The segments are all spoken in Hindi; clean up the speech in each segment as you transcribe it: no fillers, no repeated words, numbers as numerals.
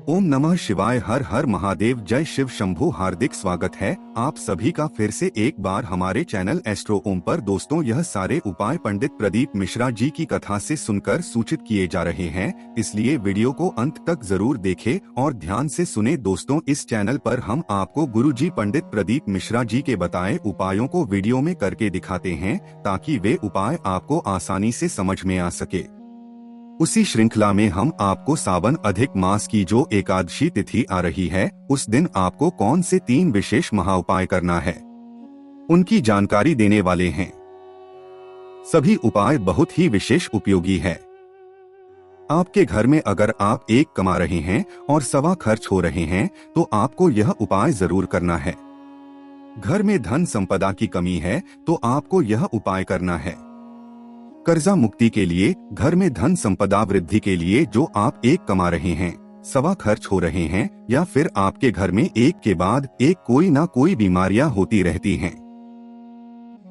ओम नमः शिवाय। हर हर महादेव। जय शिव शंभू। हार्दिक स्वागत है आप सभी का फिर से एक बार हमारे चैनल एस्ट्रो ओम पर। दोस्तों, यह सारे उपाय पंडित प्रदीप मिश्रा जी की कथा से सुनकर सूचित किए जा रहे हैं, इसलिए वीडियो को अंत तक जरूर देखें और ध्यान से सुने। दोस्तों, इस चैनल पर हम आपको गुरुजी पंडित प्रदीप मिश्रा जी के बताए उपायों को वीडियो में करके दिखाते हैं, ताकि वे उपाय आपको आसानी से समझ में आ सके। उसी श्रृंखला में हम आपको सावन अधिक मास की जो एकादशी तिथि आ रही है, उस दिन आपको कौन से 3 विशेष महा उपाय करना है, उनकी जानकारी देने वाले हैं। सभी उपाय बहुत ही विशेष उपयोगी है। आपके घर में अगर आप 1 कमा रहे हैं और 1.25 खर्च हो रहे हैं, तो आपको यह उपाय जरूर करना है। घर में धन संपदा की कमी है तो आपको यह उपाय करना है। कर्जा मुक्ति के लिए, घर में धन संपदा वृद्धि के लिए, जो आप 1 कमा रहे हैं, 1.25 खर्च हो रहे हैं, या फिर आपके घर में एक के बाद एक कोई ना कोई बीमारियां होती रहती हैं,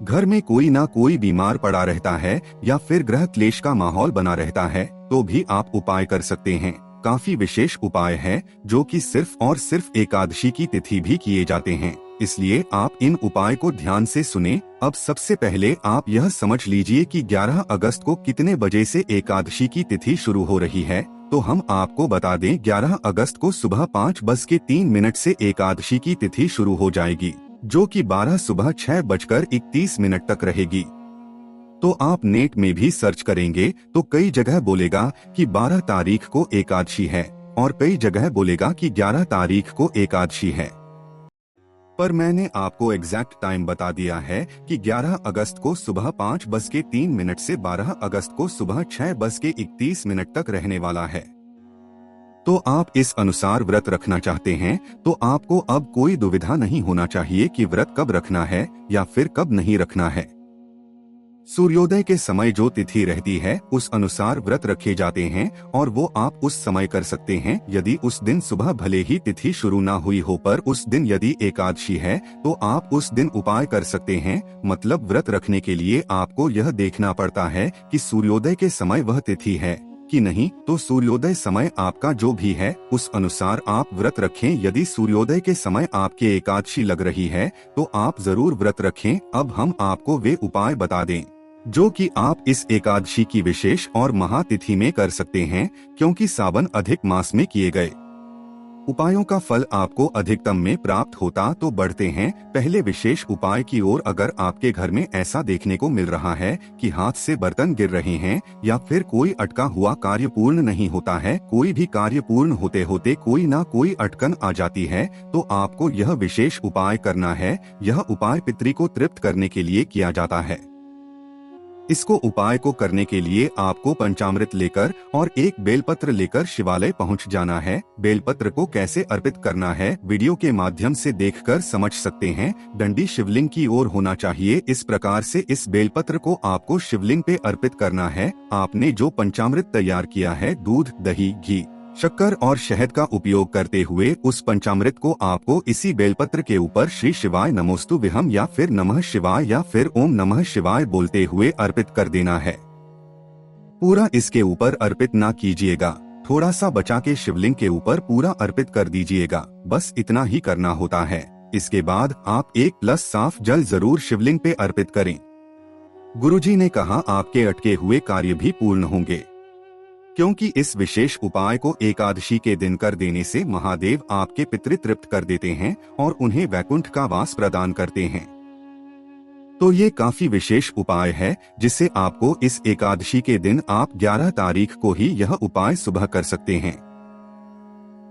घर में कोई ना कोई बीमार पड़ा रहता है, या फिर ग्रह क्लेश का माहौल बना रहता है, तो भी आप उपाय कर सकते हैं। काफी विशेष उपाय है जो कि सिर्फ और सिर्फ एकादशी की तिथि भी किए जाते हैं, इसलिए आप इन उपाय को ध्यान से सुने। अब सबसे पहले आप यह समझ लीजिए कि 11 अगस्त को कितने बजे से एकादशी की तिथि शुरू हो रही है। तो हम आपको बता दें, 11 अगस्त को सुबह 5:03 से एकादशी की तिथि शुरू हो जाएगी, जो कि 12 सुबह 6:31 तक रहेगी। तो आप नेट में भी सर्च करेंगे तो कई जगह बोलेगा कि 12 तारीख को एकादशी है, और कई जगह बोलेगा कि 11 तारीख को एकादशी है। पर मैंने आपको एग्जैक्ट टाइम बता दिया है कि 11 अगस्त को सुबह 5:03 से 12 अगस्त को सुबह 6:31 तक रहने वाला है। तो आप इस अनुसार व्रत रखना चाहते हैं तो आपको अब कोई दुविधा नहीं होना चाहिए कि व्रत कब रखना है या फिर कब नहीं रखना है। सूर्योदय के समय जो तिथि रहती है, उस अनुसार व्रत रखे जाते हैं और वो आप उस समय कर सकते हैं। यदि उस दिन सुबह भले ही तिथि शुरू ना हुई हो, पर उस दिन यदि एकादशी है तो आप उस दिन उपाय कर सकते हैं। मतलब व्रत रखने के लिए आपको यह देखना पड़ता है कि सूर्योदय के समय वह तिथि है कि नहीं। तो सूर्योदय समय आपका जो भी है, उस अनुसार आप व्रत रखें। यदि सूर्योदय के समय आपके एकादशी लग रही है तो आप जरूर व्रत रखें। अब हम आपको वे उपाय बता दें जो कि आप इस एकादशी की विशेष और महातिथि में कर सकते हैं, क्योंकि सावन अधिक मास में किए गए उपायों का फल आपको अधिकतम में प्राप्त होता तो बढ़ते हैं। पहले विशेष उपाय की ओर, अगर आपके घर में ऐसा देखने को मिल रहा है कि हाथ से बर्तन गिर रहे हैं, या फिर कोई अटका हुआ कार्य पूर्ण नहीं होता है, कोई भी कार्य पूर्ण होते होते कोई ना कोई अटकन आ जाती है, तो आपको यह विशेष उपाय करना है। यह उपाय पितरी को तृप्त करने के लिए किया जाता है। इसको उपाय को करने के लिए आपको पंचामृत लेकर और एक बेलपत्र लेकर शिवालय पहुंच जाना है। बेलपत्र को कैसे अर्पित करना है, वीडियो के माध्यम से देखकर समझ सकते हैं। डंडी शिवलिंग की ओर होना चाहिए। इस प्रकार से इस बेलपत्र को आपको शिवलिंग पे अर्पित करना है। आपने जो पंचामृत तैयार किया है, दूध, दही, घी, शक्कर और शहद का उपयोग करते हुए, उस पंचामृत को आपको इसी बेलपत्र के ऊपर श्री शिवाय नमोस्तु विहम या फिर नमः शिवाय या फिर ओम नमः शिवाय बोलते हुए अर्पित कर देना है। पूरा इसके ऊपर अर्पित ना कीजिएगा, थोड़ा सा बचा के शिवलिंग के ऊपर पूरा अर्पित कर दीजिएगा। बस इतना ही करना होता है। इसके बाद आप 1 साफ जल जरूर शिवलिंग पे अर्पित करें। गुरुजी ने कहा आपके अटके हुए कार्य भी पूर्ण होंगे, क्योंकि इस विशेष उपाय को एकादशी के दिन कर देने से महादेव आपके पितृ तृप्त कर देते हैं और उन्हें वैकुंठ का वास प्रदान करते हैं। तो ये काफी विशेष उपाय है, जिससे आपको इस एकादशी के दिन आप 11 तारीख को ही यह उपाय सुबह कर सकते हैं।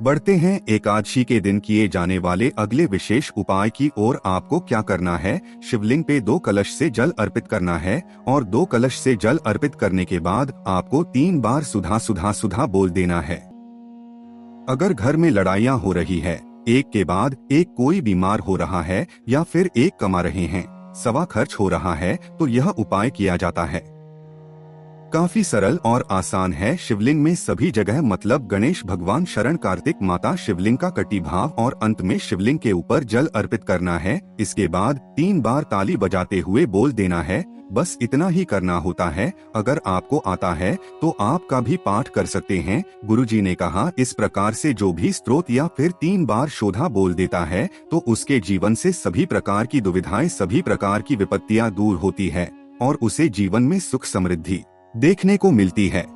बढ़ते हैं एकादशी के दिन किए जाने वाले अगले विशेष उपाय की ओर। आपको क्या करना है, शिवलिंग पे 2 कलश से जल अर्पित करना है, और 2 कलश से जल अर्पित करने के बाद आपको 3 बार सुधा सुधा सुधा बोल देना है। अगर घर में लड़ाइयाँ हो रही है, एक के बाद एक कोई बीमार हो रहा है, या फिर 1 कमा रहे हैं, 1.25 खर्च हो रहा है, तो यह उपाय किया जाता है। काफी सरल और आसान है। शिवलिंग में सभी जगह, मतलब गणेश भगवान, शरण, कार्तिक माता, शिवलिंग का कटी भाव और अंत में शिवलिंग के ऊपर जल अर्पित करना है। इसके बाद 3 बार ताली बजाते हुए बोल देना है, बस इतना ही करना होता है। अगर आपको आता है तो आप का भी पाठ कर सकते हैं। गुरुजी ने कहा, इस प्रकार से जो भी स्तोत्र या फिर 3 बार शोधा बोल देता है तो उसके जीवन से सभी प्रकार की दुविधाएं, सभी प्रकार की विपत्तियां दूर होती है और उसे जीवन में सुख समृद्धि देखने को मिलती है।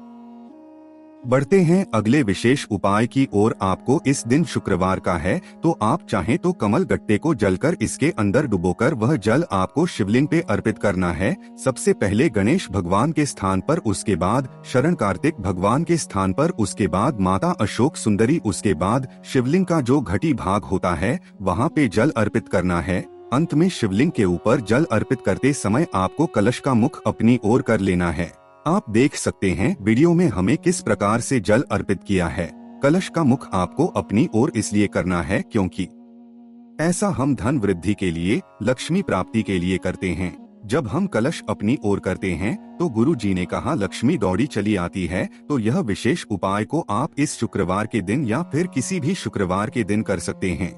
बढ़ते हैं अगले विशेष उपाय की ओर। आपको इस दिन शुक्रवार का है तो आप चाहें तो कमल गट्टे को जलकर इसके अंदर डुबोकर वह जल आपको शिवलिंग पे अर्पित करना है। सबसे पहले गणेश भगवान के स्थान पर, उसके बाद शरण कार्तिक भगवान के स्थान पर, उसके बाद माता अशोक सुंदरी, उसके बाद शिवलिंग का जो घटी भाग होता है वहाँ पे जल अर्पित करना है। अंत में शिवलिंग के ऊपर जल अर्पित करते समय आपको कलश का मुख अपनी ओर कर लेना है। आप देख सकते हैं वीडियो में हमें किस प्रकार से जल अर्पित किया है। कलश का मुख आपको अपनी ओर इसलिए करना है क्योंकि ऐसा हम धन वृद्धि के लिए, लक्ष्मी प्राप्ति के लिए करते हैं। जब हम कलश अपनी ओर करते हैं तो गुरु जी ने कहा लक्ष्मी दौड़ी चली आती है। तो यह विशेष उपाय को आप इस शुक्रवार के दिन या फिर किसी भी शुक्रवार के दिन कर सकते हैं।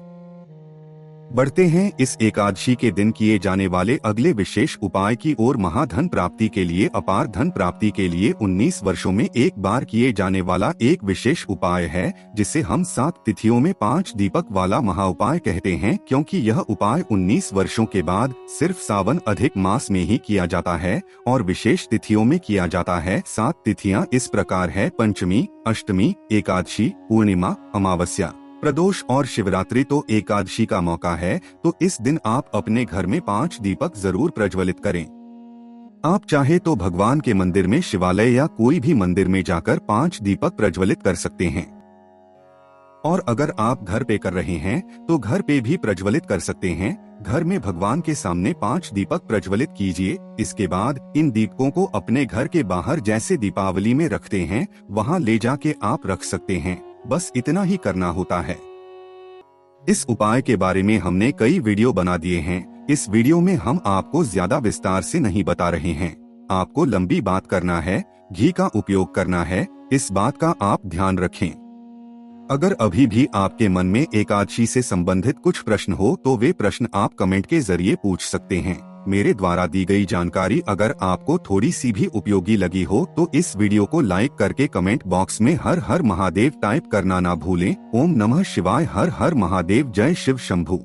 बढ़ते हैं इस एकादशी के दिन किए जाने वाले अगले विशेष उपाय की ओर। महाधन प्राप्ति के लिए, अपार धन प्राप्ति के लिए 19 वर्षों में एक बार किए जाने वाला एक विशेष उपाय है, जिसे हम 7 तिथियों में 5 दीपक वाला महाउपाय कहते हैं। क्योंकि यह उपाय 19 वर्षों के बाद सिर्फ सावन अधिक मास में ही किया जाता है और विशेष तिथियों में किया जाता है। 7 तिथियां इस प्रकार है: पंचमी, अष्टमी, एकादशी, पूर्णिमा, अमावस्या, प्रदोष और शिवरात्रि। तो एकादशी का मौका है तो इस दिन आप अपने घर में 5 दीपक जरूर प्रज्वलित करें। आप चाहे तो भगवान के मंदिर में, शिवालय या कोई भी मंदिर में जाकर 5 दीपक प्रज्वलित कर सकते हैं। और अगर आप घर पे कर रहे हैं तो घर पे भी प्रज्वलित कर सकते हैं। घर में भगवान के सामने 5 दीपक प्रज्वलित कीजिए। इसके बाद इन दीपकों को अपने घर के बाहर, जैसे दीपावली में रखते हैं, वहाँ ले जाके आप रख सकते हैं। बस इतना ही करना होता है। इस उपाय के बारे में हमने कई वीडियो बना दिए हैं। इस वीडियो में हम आपको ज्यादा विस्तार से नहीं बता रहे हैं। आपको लंबी बात करना है, घी का उपयोग करना है, इस बात का आप ध्यान रखें। अगर अभी भी आपके मन में एकादशी से संबंधित कुछ प्रश्न हो तो वे प्रश्न आप कमेंट के जरिए पूछ सकते हैं। मेरे द्वारा दी गई जानकारी अगर आपको थोड़ी सी भी उपयोगी लगी हो तो इस वीडियो को लाइक करके कमेंट बॉक्स में हर हर महादेव टाइप करना ना भूलें। ओम नमः शिवाय। हर हर महादेव। जय शिव शंभू।